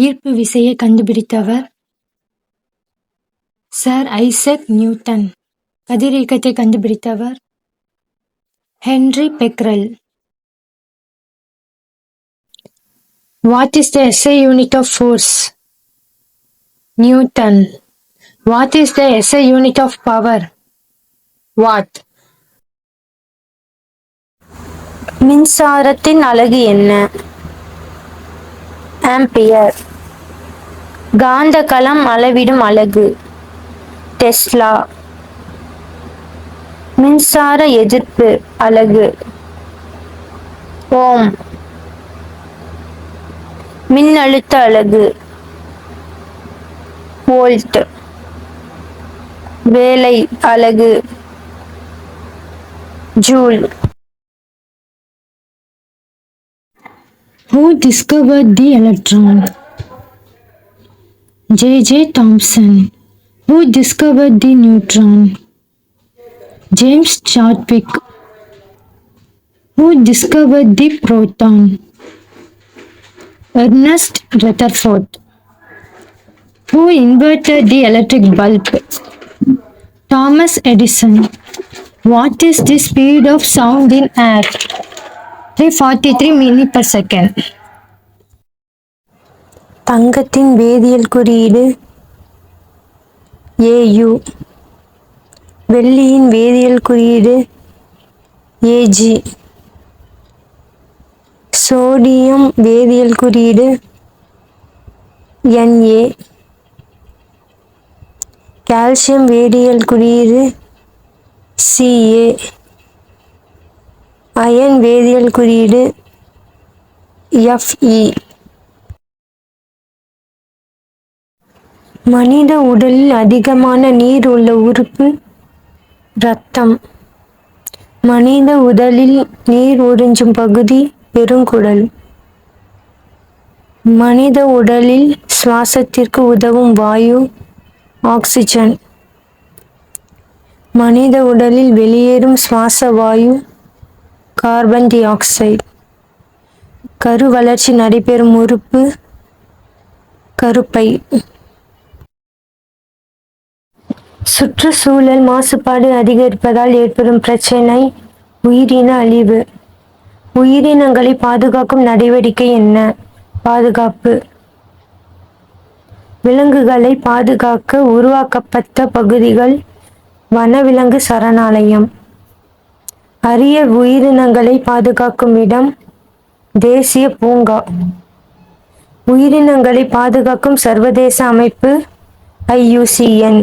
ஈர்ப்பு விசையை கண்டுபிடித்தவர் சர் ஐசக் நியூட்டன். கதிரியக்கத்தை கண்டுபிடித்தவர் Henri Becquerel. What is the SI unit of force? Newton. What is the SI unit of power? Watt. மின்சாரத்தின் அலகு என்ன? ஆம்பியர். காந்த களம் அளவிடும் அலகு டெஸ்லா. மின்சார எதிர்ப்பு அலகு ஓம். மின்னழுத்த அலகு வோல்ட். வேலை அலகு joule. Who discovered the electron? J.J. Thomson. Who discovered the neutron? James Chadwick. Who discovered the proton? Ernest Rutherford. Who invented the electric bulb? Thomas Edison. What is the speed of sound in air? 343 meters per second. தங்கத்தின் வேதியியல் குறியீடு Au. வெள்ளியின் வேதியியல் குறியீடு Ag. Sodium வேதியியல் குறியீடு Na. Calcium வேதியியல் குறியீடு Ca. அயன் வேதியியல் குறியீடு Fe. மனித உடலில் அதிகமான நீர் உள்ள உறுப்பு இரத்தம். மனித உடலில் நீர் உறிஞ்சும் பகுதி பெருங்குடல். மனித உடலில் சுவாசத்திற்கு உதவும் வாயு ஆக்சிஜன். மனித உடலில் வெளியேறும் சுவாச வாயு கார்பன் டை ஆக்சைடு. கரு வளர்ச்சி நடைபெறும் உறுப்பு கருப்பை. சுற்றுச்சூழல் மாசுபாடு அதிகரிப்பதால் ஏற்படும் பிரச்சனை உயிரின அழிவு. உயிரினங்களை பாதுகாக்கும் நடவடிக்கை என்ன? பாதுகாப்பு. விலங்குகளை பாதுகாக்க உருவாக்கப்பட்ட பகுதிகள் வனவிலங்கு சரணாலயம். அரிய உயிரினங்களை பாதுகாக்கும் இடம் தேசிய பூங்கா. உயிரினங்களை பாதுகாக்கும் சர்வதேச அமைப்பு IUCN.